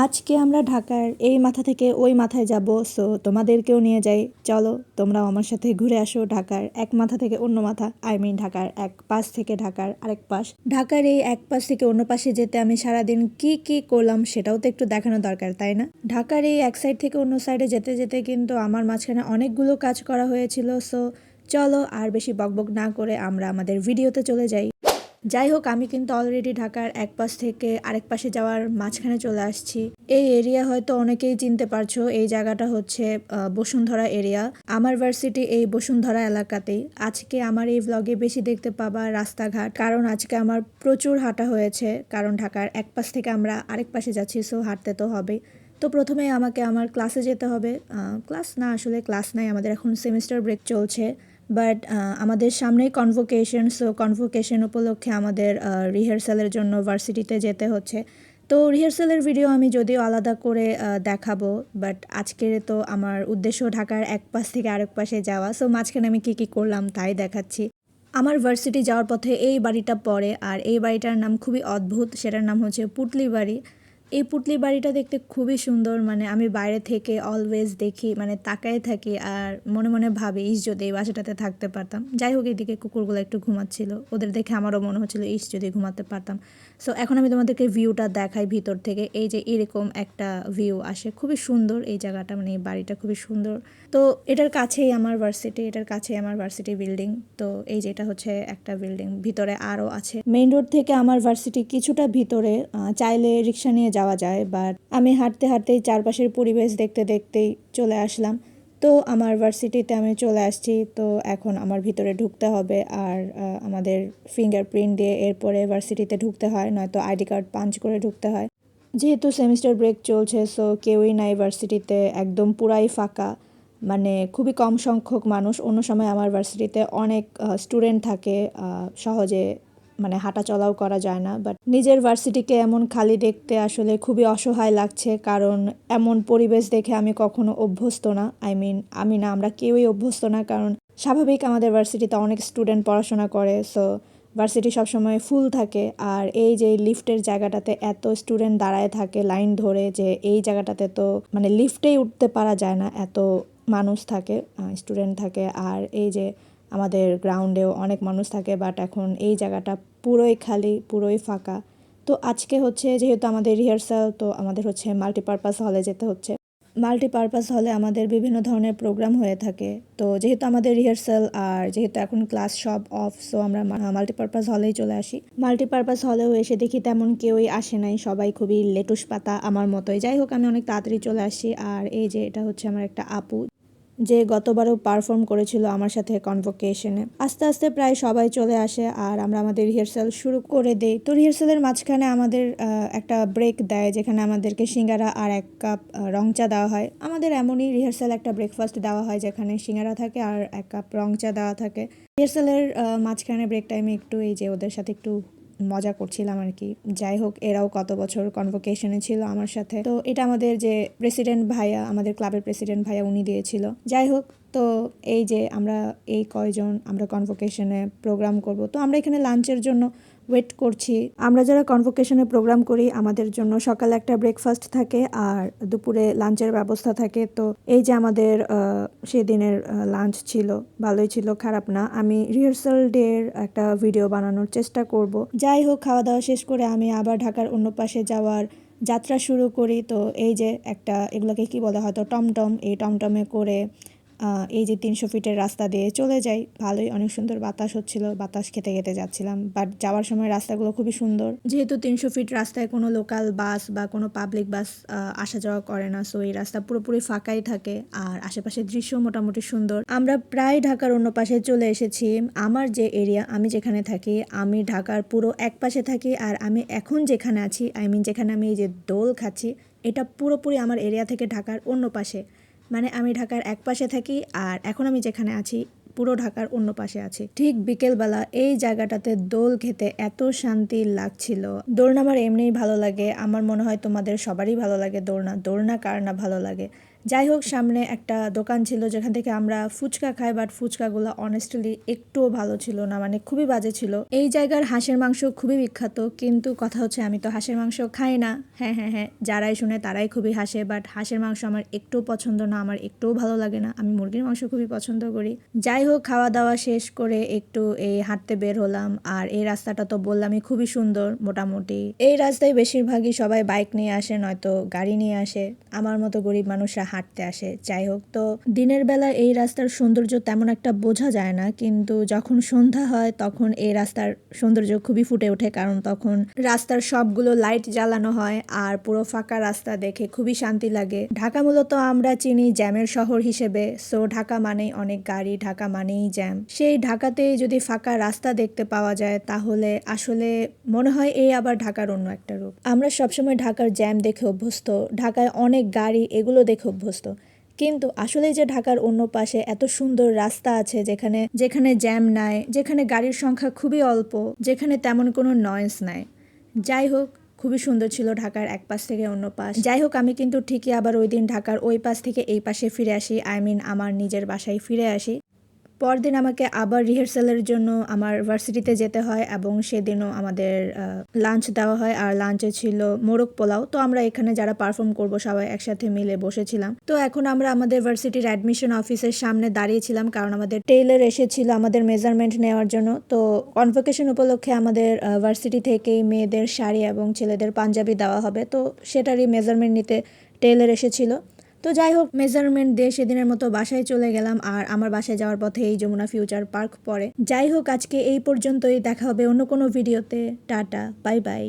আজকে আমরা ঢাকার এই মাথা থেকে ওই মাথায় যাব। সো তোমাদেরকেও নিয়ে যাই, চলো তোমরাও আমার সাথে ঘুরে আসো ঢাকার এক মাথা থেকে অন্য মাথা। ঢাকার এক পাশ থেকে ঢাকার আরেক পাশ। ঢাকার এই এক পাশ থেকে অন্য পাশে যেতে আমি সারাদিন কি কি করলাম সেটাও তো একটু দেখানো দরকার, তাই না? ঢাকার এই এক সাইড থেকে অন্য সাইডে যেতে যেতে কিন্তু আমার মাঝখানে অনেকগুলো কাজ করা হয়েছিল। সো চলো আর বেশি বকবক না করে আমরা আমাদের ভিডিওতে চলে যাই। যাই হোক, আমি কিন্তু অলরেডি ঢাকার এক পাশ থেকে আরেক পাশে যাওয়ার মাঝখানে চলে আসছি। এই এরিয়া হয়তো অনেকেই চিনতে পারছো, এই জায়গাটা হচ্ছে বসুন্ধরা এরিয়া। আমার ভার্সিটি এই বসুন্ধরা এলাকাতেই। আজকে আমার এই ব্লগে বেশি দেখতে পাবা রাস্তাঘাট, কারণ আজকে আমার প্রচুর হাঁটা হয়েছে, কারণ ঢাকার এক পাশ থেকে আমরা আরেক পাশে যাচ্ছি, সো হাঁটতে তো হবেই। তো প্রথমে আমাকে আমার ক্লাসে যেতে হবে। ক্লাস না, আসলে ক্লাস নাই, আমাদের এখন সেমিস্টার ব্রেক চলছে। বাট আমাদের সামনেই কনভোকেশন, সো কনভোকেশন উপলক্ষে আমাদের রিহার্সালের জন্য ভার্সিটিতে যেতে হচ্ছে। তো রিহার্সালের ভিডিও আমি যদিও আলাদা করে দেখাবো, বাট আজকের তো আমার উদ্দেশ্য ঢাকার এক পাশ থেকে আরেক পাশে যাওয়া। সো মাঝখানে আমি কী কী করলাম তাই দেখাচ্ছি। আমার ভার্সিটি যাওয়ার পথে এই বাড়িটা পড়ে, আর এই বাড়িটার নাম খুবই অদ্ভুত, সেটার নাম হচ্ছে পুতলি বাড়ি। এই পুতলি বাড়িটা দেখতে খুবই সুন্দর, মানে আমি বাইরে থেকে অলওয়েজ দেখি, মানে তাকায় থাকি আর মনে মনে ভাবি ইস যদি এই বাসাটাতে থাকতে পারতাম। যাই হোক, এদিকে কুকুরগুলো একটু ঘুমাচ্ছিল, ওদের দেখে আমারও মনে হচ্ছিল ইস যদি ঘুমাতে পারতাম। সো এখন আমি তোমাদেরকে ভিউটা দেখাই ভিতর থেকে। এই যে এরকম একটা ভিউ আসে, খুবই সুন্দর এই জায়গাটা, মানে এই বাড়িটা খুবই সুন্দর। তো এটার কাছেই আমার ভার্সিটি, এটার কাছেই আমার ভার্সিটি বিল্ডিং। তো এই যে এটা হচ্ছে একটা বিল্ডিং, ভিতরে আরও আছে। মেইন রোড থেকে আমার ভার্সিটি কিছুটা ভিতরে, চাইলে রিক্সা নিয়ে যাওয়া যায়, বাট আমি হাঁটতে হাঁটতেই চারপাশের পরিবেশ দেখতে দেখতেই চলে আসলাম। তো আমার ভার্সিটিতে আমি চলে আসছি। তো এখন আমার ভিতরে ঢুকতে হবে, আর আমাদের ফিঙ্গারপ্রিন্ট দিয়ে এরপরে ভার্সিটিতে ঢুকতে হয়, নয়তো আইডি কার্ড পাঞ্চ করে ঢুকতে হয়। যেহেতু সেমিস্টার ব্রেক চলছে, সো কেউই নাই ভার্সিটিতে, একদম পুরাই ফাঁকা, মানে খুবই কম সংখ্যক মানুষ। অন্য সময় আমার ভার্সিটিতে অনেক স্টুডেন্ট থাকে, সহজে মানে হাঁটা চলাও করা যায় না। বাট নিজের ভার্সিটিকে এমন খালি দেখতে আসলে খুবই অসহায় লাগছে, কারণ এমন পরিবেশ দেখে আমি কখনো অভ্যস্ত না। আমি না, আমরা কেউই অভ্যস্ত না, কারণ স্বাভাবিক আমাদের ভার্সিটিতে অনেক স্টুডেন্ট পড়াশোনা করে, সো ভার্সিটি সবসময় ফুল থাকে। আর এই যে লিফটের জায়গাটাতে এত স্টুডেন্ট দাঁড়ায় থাকে লাইন ধরে, যে এই জায়গাটাতে তো মানে লিফটেই উঠতে পারা যায় না, এত মানুষ থাকে, স্টুডেন্ট থাকে। আর এই যে আমাদের গ্রাউন্ডেও অনেক মানুষ থাকে, বাট এখন এই জায়গাটা পুরোই খালি, পুরোই ফাঁকা। তো আজকে হচ্ছে যেহেতু আমাদের রিহার্সাল, তো আমাদের হচ্ছে মাল্টিপারপাস হলে যেতে হচ্ছে। মাল্টিপারপাস হলে আমাদের বিভিন্ন ধরনের প্রোগ্রাম হয়ে থাকে। তো যেহেতু আমাদের রিহার্সাল আর যেহেতু এখন ক্লাস সব অফ, সো আমরা মাল্টিপারপাস হলেই চলে আসি। মাল্টিপারপাস হলেও এসে দেখি তেমন কেউই আসে নাই, সবাই খুবই লেটুস পাতা আমার মতোই। যাই হোক, আমি অনেক তাড়াতাড়ি চলে আসি। আর এই যে এটা হচ্ছে আমার একটা আপু, যে গতবারও পারফর্ম করেছিল আমার সাথে কনভোকেশনে। আস্তে আস্তে প্রায় সবাই চলে আসে, আর আমরা আমাদের রিহার্সাল শুরু করে দেই। তো রিহার্সালের মাঝখানে আমাদের একটা ব্রেক দেয়, যেখানে আমাদেরকে সিঙ্গারা আর এক কাপ রং চা দেওয়া হয়। আমাদের এমনই রিহার্সাল একটা ব্রেকফাস্ট দেওয়া হয়, যেখানে সিঙ্গারা থাকে আর এক কাপ রং চা দেওয়া থাকে। রিহার্সালের মাঝখানে ব্রেক টাইমে একটু এই যে ওদের সাথে একটু মজা করছিলাম আর কি। যাই হোক, এরাও কত বছর কনভোকেশনে ছিল আমার সাথে। তো এটা আমাদের যে প্রেসিডেন্ট ভাইয়া, আমাদের ক্লাবের প্রেসিডেন্ট ভাইয়া, উনি দিয়েছিল। যাই হোক, তো এই যে আমরা এই কয়জন আমরা কনভোকেশনে প্রোগ্রাম করব, তো আমরা এখানে লাঞ্চের জন্য ওয়েট করছি। আমরা যারা কনভোকেশনে প্রোগ্রাম করি, আমাদের জন্য সকালে একটা ব্রেকফাস্ট থাকে আর দুপুরে লাঞ্চের ব্যবস্থা থাকে। তো এই যে আমাদের সেদিনের লাঞ্চ ছিল, ভালোই ছিল, খারাপ না। আমি রিহার্সাল ডের একটা ভিডিও বানানোর চেষ্টা করব। যাই হোক, খাওয়া দাওয়া শেষ করে আমি আবার ঢাকার অন্য পাশে যাওয়ার যাত্রা শুরু করি। তো এই যে একটা, এগুলোকে কি বলে হয়তো টমটম, এই টমটমে করে এই যে 300 ফিটের রাস্তা দিয়ে চলে যাই। ভালোই, অনেক সুন্দর বাতাস হচ্ছিল, বাতাস খেতে খেতে যাচ্ছিলাম। বাট যাওয়ার সময় রাস্তাগুলো খুবই সুন্দর, যেহেতু 300 ফিট রাস্তায় কোনো লোকাল বাস বা কোনো পাবলিক বাস আসা যাওয়া করে না, সো এই রাস্তা পুরোপুরি ফাঁকাই থাকে। আর আশেপাশের দৃশ্য মোটামুটি সুন্দর। আমরা প্রায় ঢাকার অন্য পাশে চলে এসেছি। আমার যে এরিয়া, আমি যেখানে থাকি, আমি ঢাকার পুরো এক পাশে থাকি। আর আমি এখন যেখানে আছি, যেখানে আমি এই যে দোল খাচ্ছি, এটা পুরোপুরি আমার এরিয়া থেকে ঢাকার অন্য পাশে। মানে আমি ঢাকার এক পাশে থাকি, আর এখন আমি যেখানে আছি পুরো ঢাকার অন্য পাশে আছি। ঠিক বিকেলবেলা এই জায়গাটাতে দোল খেতে এত শান্তি লাগছিল। দোলনা আমার এমনিই ভালো লাগে, আমার মনে হয় তোমাদের সবারই ভালো লাগে দোলনা। দোলনা কার না ভালো লাগে। যাই হোক, সামনে একটা দোকান ছিল যেখান থেকে আমরা ফুচকা খাই, বাট ফুচকাগুলো অনেস্টলি একটুও ভালো ছিল না, মানে খুবই বাজে ছিল। এই জায়গার হাঁসের মাংস খুবই বিখ্যাত, কিন্তু কথা হচ্ছে আমি তো হাঁসের মাংস খাই না। হ্যাঁ হ্যাঁ হ্যাঁ, যারাই শুনে তারাই খুবই হাসে, বাট হাঁসের মাংস আমার একটুও পছন্দ না, আমার একটুও ভালো লাগে না। আমি মুরগির মাংস খুবই পছন্দ করি। যাই হোক, খাওয়া দাওয়া শেষ করে একটু এই হাঁটতে বের হলাম। আর এই রাস্তাটা তো বললামই খুবই সুন্দর মোটামুটি। এই রাস্তায় বেশিরভাগই সবাই বাইক নিয়ে আসে, নয়তো গাড়ি নিয়ে আসে। আমার মতো গরিব মানুষরা হাঁটতে আসে। যাই হোক, তো দিনের বেলা এই রাস্তার সৌন্দর্য তেমন একটা বোঝা যায় না, কিন্তু যখন সন্ধ্যা হয় তখন এই রাস্তার সৌন্দর্য খুবই ফুটে ওঠে, কারণ তখন রাস্তার সবগুলো লাইট জ্বালানো হয় আর পুরো ফাঁকা রাস্তা দেখে খুবই শান্তি লাগে। ঢাকা মূলত আমরা চিনি জ্যামের শহর হিসেবে, সো ঢাকা মানেই অনেক গাড়ি, ঢাকা মানেই জ্যাম। সেই ঢাকাতে যদি ফাঁকা রাস্তা দেখতে পাওয়া যায় তাহলে আসলে মনে হয় এই আবার ঢাকার অন্য একটা রূপ। আমরা সবসময় ঢাকার জ্যাম দেখে অভ্যস্ত, ঢাকায় অনেক গাড়ি, এগুলো দেখে অভ্যস্ত, কিন্তু আসলে যে ঢাকার অন্য পাশে এত সুন্দর রাস্তা আছে যেখানে যেখানে জ্যাম নাই, যেখানে গাড়ির সংখ্যা খুবই অল্প, যেখানে তেমন কোনো নয়েজ নাই। যাই হোক, খুবই সুন্দর ছিল ঢাকার এক পাশ থেকে অন্য পাশ। যাই হোক, আমি কিন্তু ঠিকই আবার ওই দিন ঢাকার ওই পাশ থেকে এই পাশে ফিরে আসি, আই মিন আমার নিজের বাসায় ফিরে আসি। পরদিন আমাকে আবার রিহার্সালের জন্য আমার ভার্সিটিতে যেতে হয়, এবং সেদিনও আমাদের লাঞ্চ দেওয়া হয়, আর লাঞ্চে ছিল মোরগ পোলাও। তো আমরা এখানে যারা পারফর্ম করব সবাই একসাথে মিলে বসেছিলাম। তো এখন আমরা আমাদের ভার্সিটির অ্যাডমিশন অফিসের সামনে দাঁড়িয়েছিলাম, কারণ আমাদের টেইলর এসেছিল আমাদের মেজারমেন্ট নেওয়ার জন্য। তো কনভোকেশন উপলক্ষে আমাদের ভার্সিটি থেকেই মেয়েদের শাড়ি এবং ছেলেদের পাঞ্জাবি দেওয়া হবে, তো সেটারই মেজারমেন্ট নিতে টেইলর এসেছিল। তো যাই হোক, মেজারমেন্ট দিয়ে সেদিনের মতো বাসায় চলে গেলাম, আর আমার বাসায় যাওয়ার পথে এই যমুনা ফিউচার পার্ক পড়ে। যাই হোক, আজকে এই পর্যন্তই, দেখা হবে অন্য কোনো ভিডিওতে। Tata, bye bye.